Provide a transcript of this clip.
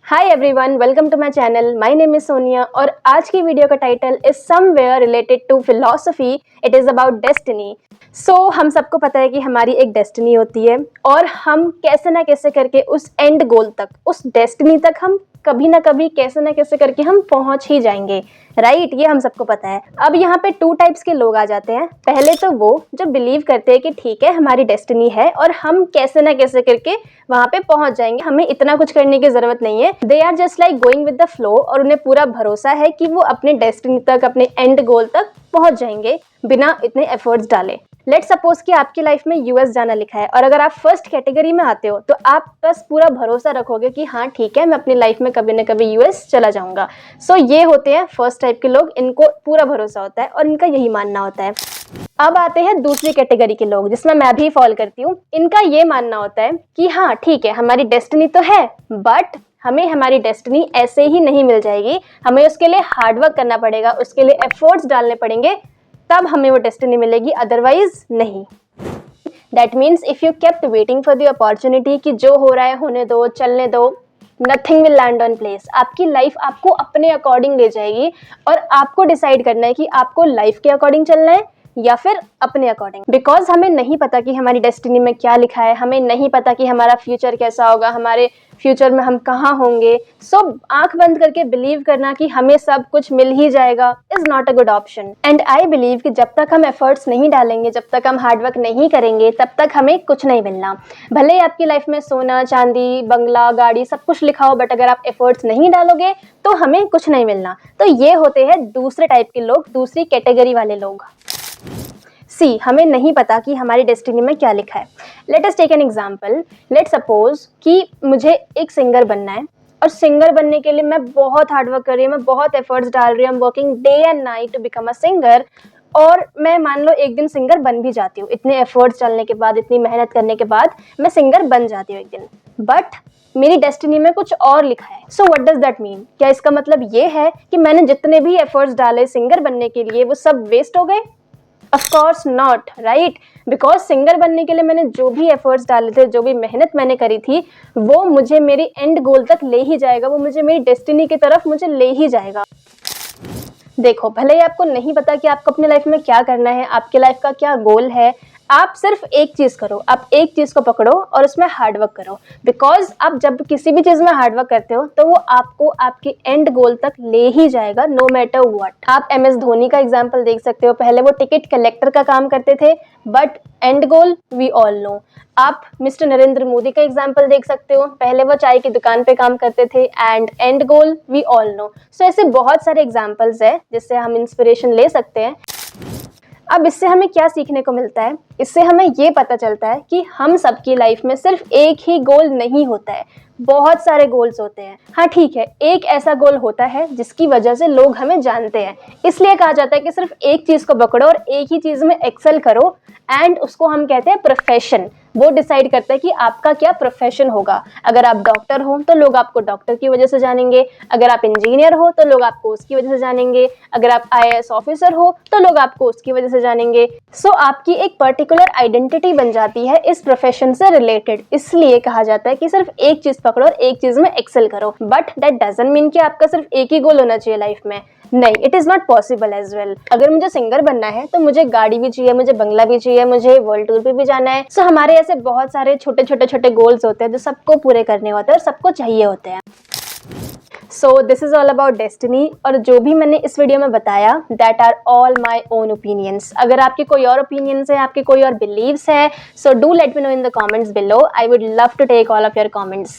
Hi everyone, welcome to my channel. My name is Sonia और आज की वीडियो का title is somewhere related to philosophy. It is about destiny. हम सबको पता है कि हमारी एक डेस्टिनी होती है और हम कैसे ना कैसे करके उस एंड गोल तक, उस डेस्टिनी तक हम कभी ना कभी कैसे ना कैसे करके हम पहुंच ही जाएंगे, राइट? ये हम सबको पता है। अब यहाँ पे टू टाइप्स के लोग आ जाते हैं। पहले तो वो जो बिलीव करते हैं कि ठीक है, हमारी डेस्टिनी है और हम कैसे ना कैसे करके वहां पे पहुंच जाएंगे, हमें इतना कुछ करने की जरूरत नहीं है। They are just like going with the flow और उन्हें पूरा भरोसा है कि वो अपने डेस्टिनी तक, अपने एंड गोल तक पहुंच जाएंगे बिना इतने एफर्ट्स डाले। लेट सपोज कि आपकी लाइफ में यूएस जाना लिखा है और अगर आप फर्स्ट कैटेगरी में आते हो तो आप बस पूरा भरोसा रखोगे कि हाँ ठीक है, मैं अपनी लाइफ में कभी ना कभी यूएस चला जाऊंगा। ये होते हैं फर्स्ट टाइप के लोग, इनको पूरा भरोसा होता है और इनका यही मानना होता है। अब आते हैं दूसरी कैटेगरी के लोग, जिसमें मैं भी फॉल करती हूँ। इनका ये मानना होता है कि हाँ ठीक है, हमारी डेस्टिनी तो है बट हमें हमारी डेस्टिनी ऐसे ही नहीं मिल जाएगी, हमें उसके लिए हार्डवर्क करना पड़ेगा, उसके लिए एफर्ट्स डालने पड़ेंगे, तब हमें वो डेस्टिनी मिलेगी, अदरवाइज नहीं। That means if you kept waiting for the opportunity कि जो हो रहा है होने दो, चलने दो, nothing will land on place. आपकी लाइफ आपको अपने अकॉर्डिंग ले जाएगी और आपको डिसाइड करना है कि आपको लाइफ के अकॉर्डिंग चलना है या फिर अपने अकॉर्डिंग। बिकॉज हमें नहीं पता कि हमारी डेस्टिनी में क्या लिखा है, हमें नहीं पता कि हमारा फ्यूचर कैसा होगा, हमारे फ्यूचर में हम कहाँ होंगे। आंख बंद करके बिलीव करना कि हमें सब कुछ मिल ही जाएगा is not a good option. And I believe कि जब तक हम एफर्ट्स नहीं डालेंगे, जब तक हम हार्डवर्क नहीं करेंगे, तब तक हमें कुछ नहीं मिलना। भले ही आपकी लाइफ में सोना चांदी बंगला गाड़ी सब कुछ लिखा हो, बट अगर आप एफर्ट्स नहीं डालोगे तो हमें कुछ नहीं मिलना। तो ये होते हैं दूसरे टाइप के लोग, दूसरी कैटेगरी वाले लोग। हमें नहीं पता कि हमारी डेस्टिनी में क्या लिखा है। Let us take an example. Let suppose कि मुझे एक सिंगर बनना है और सिंगर बनने के लिए मैं बहुत हार्डवर्क कर रही हूँ, मैं बहुत एफर्ट्स डाल रही हूँ, working day and night to become a singer. और मैं मान लो एक दिन सिंगर बन भी जाती हूँ, इतने एफर्ट्स डालने के बाद, इतनी मेहनत करने के बाद मैं सिंगर बन जाती हूँ एक दिन, बट मेरी डेस्टिनी में कुछ और लिखा है। What does that mean? क्या इसका मतलब ये है कि मैंने जितने भी एफर्ट्स डाले सिंगर बनने के लिए वो सब वेस्ट हो गए? Of course not, right? Because singer बनने के लिए मैंने जो भी एफर्ट्स डाले थे, जो भी मेहनत मैंने करी थी, वो मुझे मेरी एंड गोल तक ले ही जाएगा, वो मुझे मेरी डेस्टिनी की तरफ मुझे ले ही जाएगा। देखो, भले ही आपको नहीं पता कि आपको अपनी लाइफ में क्या करना है, आपकी लाइफ का क्या गोल है, आप सिर्फ एक चीज करो, आप एक चीज को पकड़ो और उसमें हार्डवर्क करो। बिकॉज आप जब किसी भी चीज में हार्डवर्क करते हो तो वो आपको आपके एंड गोल तक ले ही जाएगा, नो मैटर व्हाट। आप एम एस धोनी का एग्जाम्पल देख सकते हो। पहले वो टिकट कलेक्टर का काम करते थे but and goal we all know. आप मिस्टर नरेंद्र मोदी का एग्जाम्पल देख सकते हो। पहले वो चाय की दुकान पे काम करते थे and goal we all know. ऐसे बहुत सारे एग्जाम्पल्स है जिससे हम इंस्पिरेशन ले सकते हैं। अब इससे हमें क्या सीखने को मिलता है? इससे हमें ये पता चलता है कि हम सबकी लाइफ में सिर्फ एक ही गोल नहीं होता है, बहुत सारे गोल्स होते हैं। हाँ ठीक है, एक ऐसा गोल होता है जिसकी वजह से लोग हमें जानते हैं, इसलिए कहा जाता है कि सिर्फ एक चीज को पकड़ो और एक ही चीज में एक्सेल करो, एंड उसको हम कहते हैं प्रोफेशन। वो डिसाइड करता है कि आपका क्या प्रोफेशन होगा। अगर आप डॉक्टर हो तो लोग आपको डॉक्टर की वजह से जानेंगे, अगर आप इंजीनियर हो तो लोग आपको उसकी वजह से जानेंगे, अगर आप आईएएस ऑफिसर हो तो लोग आपको उसकी वजह से जानेंगे। आपकी एक पर्टिकुलर आइडेंटिटी बन जाती है इस प्रोफेशन से रिलेटेड। इसलिए कहा जाता है कि सिर्फ एक चीज पकड़ो और एक चीज में एक्सेल करो। बट दैट डजंट मीन कि आपका सिर्फ एक ही गोल होना चाहिए लाइफ में। नहीं, it is not possible as well. अगर मुझे सिंगर बनना है तो मुझे गाड़ी भी चाहिए, मुझे बंगला भी चाहिए, मुझे वर्ल्ड टूर पे भी जाना है। हमारे ऐसे बहुत सारे छोटे छोटे गोल्स होते हैं जो सबको पूरे करने होते हैं और सबको चाहिए होते हैं। This is all about destiny. और जो भी मैंने इस वीडियो में बताया, that are all my own opinions. अगर आपके कोई और ओपिनियंस है, आपके कोई और बिलीव्स है, do let me know in the comments below. I would love to take all of your comments.